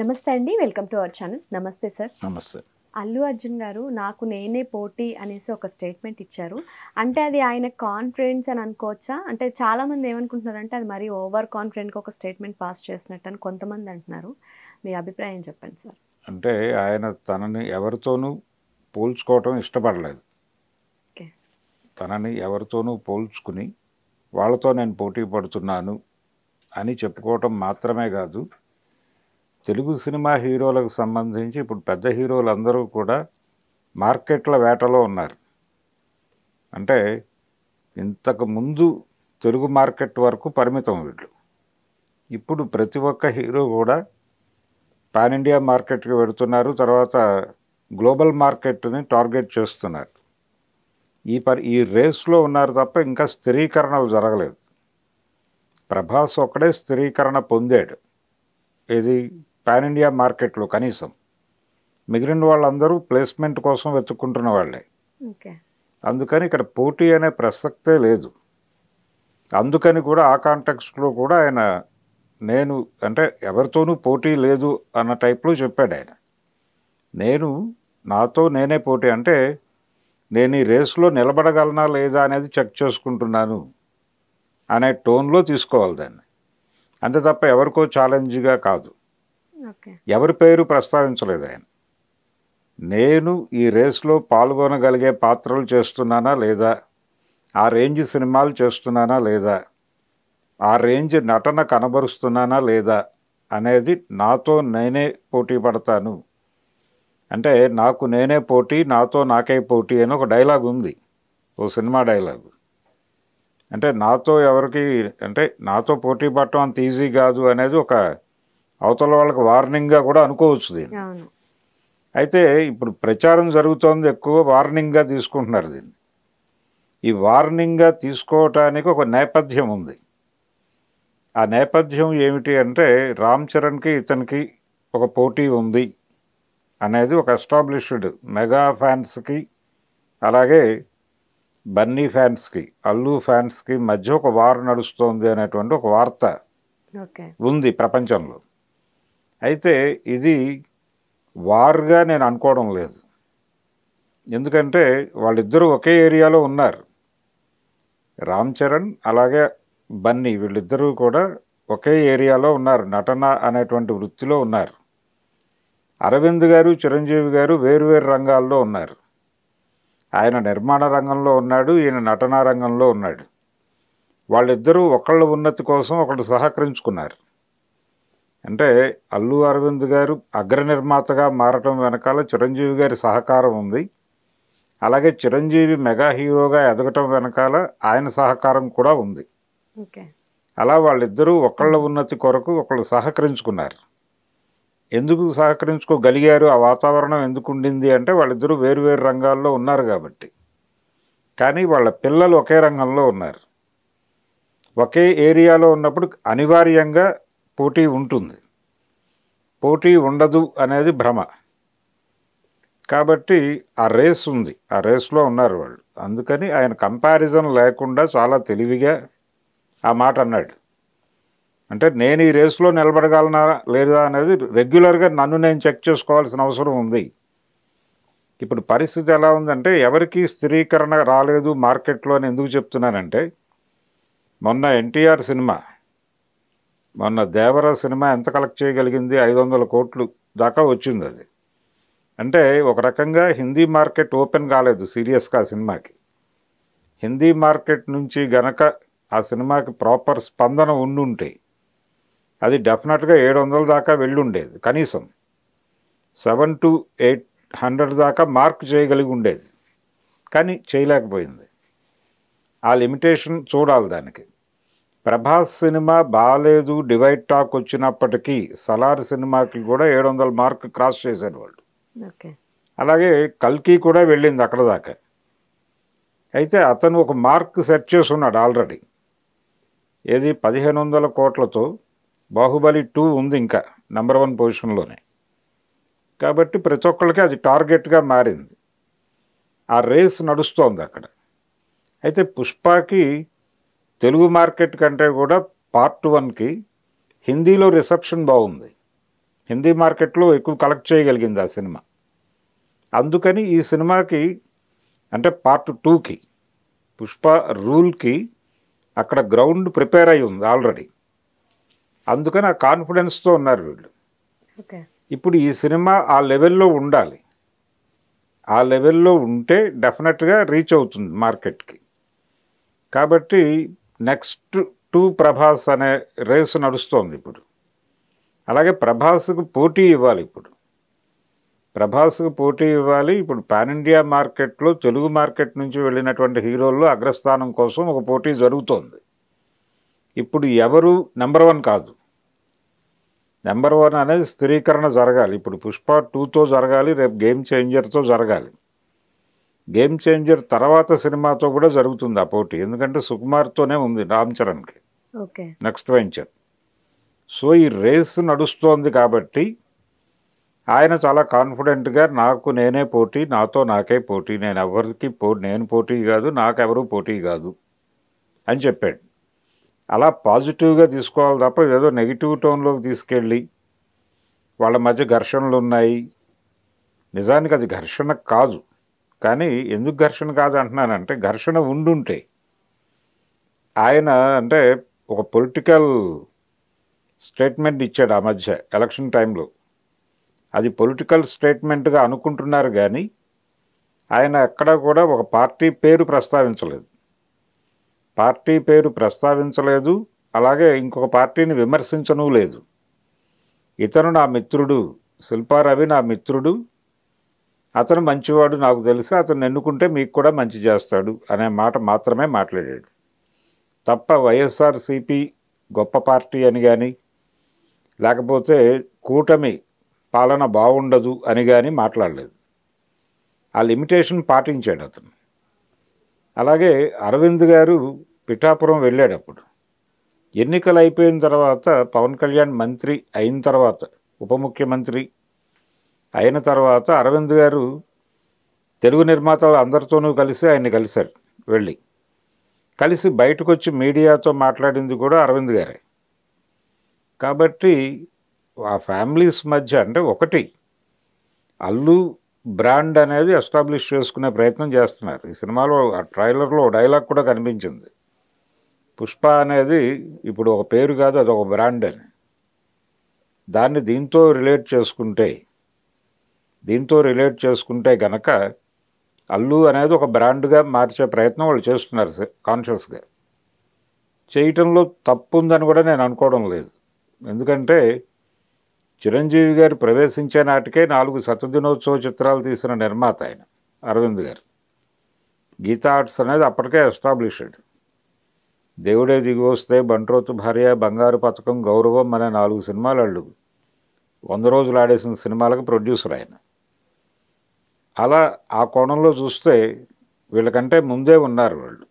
నమస్తే అండి, welcome to our channel. నమస్తే సార్. నమస్తే. అల్లు అర్జున్ గారు నాకు నేనే పోటీ అనేసి ఒక స్టేట్మెంట్ ఇచ్చారు. అంటే అది ఆయన కాన్ఫిడెన్స్ అని అనుకోవచ్చా? అంటే చాలామంది ఏమనుకుంటున్నారంటే అది మరీ ఓవర్ కాన్ఫిడెంట్గా ఒక స్టేట్మెంట్ పాస్ చేసినట్టు అని కొంతమంది అంటున్నారు. మీ అభిప్రాయం చెప్పండి సార్. అంటే ఆయన తనని ఎవరితోనూ పోల్చుకోవటం ఇష్టపడలేదు. ఓకే. తనని ఎవరితోనూ పోల్చుకుని వాళ్ళతో నేను పోటీ పడుతున్నాను అని చెప్పుకోవటం మాత్రమే కాదు, తెలుగు సినిమా హీరోలకు సంబంధించి ఇప్పుడు పెద్ద హీరోలందరూ కూడా మార్కెట్ల వేటలో ఉన్నారు. అంటే ఇంతకు ముందు తెలుగు మార్కెట్ వరకు పరిమితం వీళ్ళు. ఇప్పుడు ప్రతి ఒక్క హీరో కూడా పాన్ ఇండియా మార్కెట్కి వెళుతున్నారు. తర్వాత గ్లోబల్ మార్కెట్ని టార్గెట్ చేస్తున్నారు. ఈ రేస్లో ఉన్నారు తప్ప ఇంకా స్థిరీకరణలు జరగలేదు. ప్రభాస్ ఒక్కడే స్థిరీకరణ పొందాడు, ఇది పాన్ ఇండియా మార్కెట్లో కనీసం. మిగిలిన వాళ్ళందరూ ప్లేస్మెంట్ కోసం వెతుక్కుంటున్న వాళ్ళే. అందుకని ఇక్కడ పోటీ అనే ప్రసక్తే లేదు. అందుకని కూడా ఆ కాంటెక్స్ట్లో కూడా ఆయన నేను అంటే ఎవరితోనూ పోటీ లేదు అన్న టైప్లో చెప్పాడు ఆయన. నాతో నేనే పోటీ అంటే నేను ఈ రేస్లో నిలబడగలనా లేదా అనేది చెక్ చేసుకుంటున్నాను అనే టోన్లో తీసుకోవాలి దాన్ని. అంతే తప్ప ఎవరికో ఛాలెంజ్గా కాదు. ఎవరి పేరు ప్రస్తావించలేదు ఆయన. నేను ఈ రేస్లో పాల్గొనగలిగే పాత్రలు చేస్తున్నానా లేదా, ఆ రేంజ్ సినిమాలు చేస్తున్నానా లేదా, ఆ రేంజ్ నటన కనబరుస్తున్నానా లేదా అనేది నాతో నేనే పోటీ పడతాను. అంటే నాకు నేనే పోటీ, నాతో నాకే పోటీ అని ఒక డైలాగ్ ఉంది, ఓ సినిమా డైలాగు. అంటే నాతో పోటీ పడటం అంత ఈజీ కాదు అనేది ఒక అవతల వాళ్ళకి వార్నింగ్గా కూడా అనుకోవచ్చు దీన్ని. అయితే ఇప్పుడు ప్రచారం జరుగుతోంది, ఎక్కువ వార్నింగ్గా తీసుకుంటున్నారు దీన్ని. ఈ వార్నింగ్గా తీసుకోవటానికి ఒక నేపథ్యం ఉంది. ఆ నేపథ్యం ఏమిటి అంటే రామ్ చరణ్కి ఇతనికి ఒక పోటీ ఉంది అనేది ఒక ఎస్టాబ్లిష్డ్ మెగా ఫ్యాన్స్కి, అలాగే బన్నీ ఫ్యాన్స్కి, అల్లు ఫ్యాన్స్కి మధ్య ఒక వార్ నడుస్తోంది అనేటువంటి ఒక వార్త ఉంది ప్రపంచంలో. అయితే ఇది వార్గా నేను అనుకోవడం లేదు. ఎందుకంటే వాళ్ళిద్దరూ ఒకే ఏరియాలో ఉన్నారు. రామ్ చరణ్ అలాగే బన్నీ వీళ్ళిద్దరూ కూడా ఒకే ఏరియాలో ఉన్నారు, నటన అనేటువంటి వృత్తిలో ఉన్నారు. అరవింద్ గారు, చిరంజీవి గారు వేరువేరు రంగాల్లో ఉన్నారు. ఆయన నిర్మాణ రంగంలో ఉన్నాడు, ఈయన నటనా రంగంలో ఉన్నాడు. వాళ్ళిద్దరూ ఒకళ్ళ ఉన్నతి కోసం ఒకళ్ళు సహకరించుకున్నారు. అంటే అల్లు అరవింద్ గారు అగ్ర నిర్మాతగా మారటం వెనకాల చిరంజీవి గారి సహకారం ఉంది. అలాగే చిరంజీవి మెగా హీరోగా ఎదగటం వెనకాల ఆయన సహకారం కూడా ఉంది. అలా వాళ్ళిద్దరూ ఒకళ్ళ ఉన్నతి కొరకు ఒకళ్ళు సహకరించుకున్నారు. ఎందుకు సహకరించుకోగలిగారు, ఆ వాతావరణం ఎందుకు ఉండింది అంటే వాళ్ళిద్దరూ వేరువేరు రంగాల్లో ఉన్నారు కాబట్టి. కానీ వాళ్ళ పిల్లలు ఒకే రంగంలో ఉన్నారు. ఒకే ఏరియాలో ఉన్నప్పుడు అనివార్యంగా పోటీ ఉంటుంది. పోటీ ఉండదు అనేది భ్రమ. కాబట్టి ఆ రేస్ ఉంది, ఆ రేస్లో ఉన్నారు వాళ్ళు. అందుకని ఆయన కంపారిజన్ లేకుండా చాలా తెలివిగా ఆ మాట అన్నాడు. అంటే నేను ఈ రేస్లో నిలబడగలనా లేదా అనేది రెగ్యులర్గా నన్ను నేను చెక్ చేసుకోవాల్సిన అవసరం ఉంది. ఇప్పుడు పరిస్థితి ఎలా ఉందంటే ఎవరికి స్థిరీకరణ రాలేదు మార్కెట్లో అని ఎందుకు చెప్తున్నానంటే, మొన్న ఎన్టీఆర్ సినిమా, మొన్న దేవర సినిమా ఎంత కలెక్ట్ చేయగలిగింది? 500 కోట్లు దాకా వచ్చింది అది. అంటే ఒక రకంగా హిందీ మార్కెట్ ఓపెన్ కాలేదు సీరియస్గా ఆ సినిమాకి. హిందీ మార్కెట్ నుంచి గనక ఆ సినిమాకి ప్రాపర్ స్పందన ఉండుంటే అది డెఫినెట్గా 700 దాకా వెళ్ళుండేది. కనీసం 700 to 800 దాకా మార్క్ చేయగలిగి ఉండేది. కానీ చేయలేకపోయింది. ఆ లిమిటేషన్ చూడాలి దానికి. ప్రభాస్ సినిమా బాగాలేదు, డివైడ్ టాక్ వచ్చినప్పటికీ సలార్ సినిమాకి కూడా 700 మార్క్ క్రాస్ చేశారు వాళ్ళు. అలాగే కల్కి కూడా వెళ్ళింది అక్కడ దాకా. అయితే అతను ఒక మార్క్ సెట్ చేసుకున్నాడు ఆల్రెడీ. ఏది 1500 కోట్లతో బాహుబలి 2 ఉంది ఇంకా నెంబర్ 1 పొజిషన్లోనే. కాబట్టి ప్రతి ఒక్కళ్ళకి అది టార్గెట్గా మారింది. ఆ రేస్ నడుస్తోంది అక్కడ. అయితే పుష్పకి తెలుగు మార్కెట్ కంటే కూడా పార్ట్ 1కి హిందీలో రిసెప్షన్ బాగుంది. హిందీ మార్కెట్లో ఎక్కువ కలెక్ట్ చేయగలిగింది ఆ సినిమా. అందుకని ఈ సినిమాకి అంటే పార్ట్ 2కి పుష్ప రూల్కి అక్కడ గ్రౌండ్ ప్రిపేర్ అయి ఉంది ఆల్రెడీ. అందుకని ఆ కాన్ఫిడెన్స్తో ఉన్నారు వీళ్ళు. ఓకే. ఇప్పుడు ఈ సినిమా ఆ లెవెల్లో ఉండాలి. ఆ లెవెల్లో ఉంటే డెఫినెట్గా రీచ్ అవుతుంది మార్కెట్కి. కాబట్టి నెక్స్ట్ 2 ప్రభాస్ అనే రేసు నడుస్తోంది ఇప్పుడు. అలాగే ప్రభాస్కు పోటీ ఇవ్వాలి ఇప్పుడు. ప్రభాస్కు పోటీ ఇవ్వాలి. ఇప్పుడు పాన్ ఇండియా మార్కెట్లో తెలుగు మార్కెట్ నుంచి వెళ్ళినటువంటి హీరోల్లో అగ్రస్థానం కోసం ఒక పోటీ జరుగుతోంది. ఇప్పుడు ఎవరు నెంబర్ 1 కాదు. నెంబర్ 1 అనేది స్థిరీకరణ జరగాలి. ఇప్పుడు పుష్ప 2తో జరగాలి, రేపు గేమ్ చేంజర్తో జరగాలి. గేమ్ చేంజర్ తర్వాత సినిమాతో కూడా జరుగుతుంది ఆ పోటీ. ఎందుకంటే సుకుమార్తోనే ఉంది రామ్ చరణ్కి ఓకే. Next venture. సో ఈ రేస్ నడుస్తోంది కాబట్టి ఆయన చాలా కాన్ఫిడెంట్గా నాకు నేనే పోటీ, నాతో నాకే పోటీ, నేను ఎవరికి నేను పోటీ కాదు, నాకెవరు పోటీ కాదు అని చెప్పాడు. అలా పాజిటివ్గా తీసుకోవాలి తప్ప ఏదో నెగిటివ్ టోన్లోకి తీసుకెళ్ళి వాళ్ళ మధ్య ఘర్షణలు ఉన్నాయి. నిజానికి అది ఘర్షణ కాదు. కానీ ఎందుకు ఘర్షణ కాదు అంటున్నానంటే ఘర్షణ ఉండుంటే ఆయన అంటే ఒక పొలిటికల్ స్టేట్మెంట్ ఇచ్చాడు ఆ మధ్య ఎలక్షన్ టైంలో. అది పొలిటికల్ స్టేట్మెంట్గా అనుకుంటున్నారు కానీ ఆయన ఎక్కడ కూడా ఒక పార్టీ పేరు ప్రస్తావించలేదు. పార్టీ పేరు ప్రస్తావించలేదు. అలాగే ఇంకొక పార్టీని విమర్శించనూ లేదు. ఇతను నా మిత్రుడు, శిల్పారవి నా మిత్రుడు, అతను మంచివాడు, నాకు తెలిసి అతను ఎన్నుకుంటే మీకు కూడా మంచి చేస్తాడు అనే మాట మాత్రమే మాట్లాడాడు తప్ప వైఎస్ఆర్సీపీ గొప్ప పార్టీ అని కానీ లేకపోతే కూటమి పాలన బాగుండదు అని కానీ మాట్లాడలేదు. ఆ లిమిటేషన్ పాటించాడు అతను. అలాగే అరవింద్ గారు పిఠాపురం వెళ్ళాడు. అప్పుడు ఎన్నికలు అయిపోయిన తర్వాత పవన్ కళ్యాణ్ మంత్రి అయిన తర్వాత, ఉప ముఖ్యమంత్రి అయిన తర్వాత అరవింద్ గారు తెలుగు నిర్మాతలు అందరితోనూ కలిసి ఆయన్ని కలిశారు. కలిసి బయటకు వచ్చి మీడియాతో మాట్లాడింది కూడా అరవింద్ గారే. కాబట్టి ఆ ఫ్యామిలీస్ మధ్య అంటే ఒకటి అల్లు బ్రాండ్ అనేది ఎస్టాబ్లిష్ చేసుకునే ప్రయత్నం చేస్తున్నారు. ఈ సినిమాలో ఆ ట్రైలర్లో డైలాగ్ కూడా కనిపించింది, పుష్ప అనేది ఇప్పుడు ఒక పేరు కాదు, అది ఒక బ్రాండ్ అని. దాన్ని దీంతో రిలేట్ చేసుకుంటే గనక అల్లు అనేది ఒక బ్రాండ్గా మార్చే ప్రయత్నం వాళ్ళు చేస్తున్నారు కాన్షియస్గా. చేయటంలో తప్పు ఉందని కూడా నేను అనుకోవడం లేదు. ఎందుకంటే చిరంజీవి గారు ప్రవేశించే నాటికే 4 శతదినోత్సవ చిత్రాలు తీసిన నిర్మాత ఆయన అరవింద్ గారు. గీతా ఆర్ట్స్ అనేది అప్పటికే ఎస్టాబ్లిష్డ్. దేవుడే దిగి వస్తే, బంట్రోతు భార్య, బంగారు పథకం, గౌరవం అనే 4 సినిమాలు వాళ్ళు 100 రోజులు ఆడేసిన సినిమాలకు ప్రొడ్యూసర్ ఆయన. అలా ఆ కోణంలో చూస్తే వీళ్ళకంటే ముందే ఉన్నారు వాళ్ళు.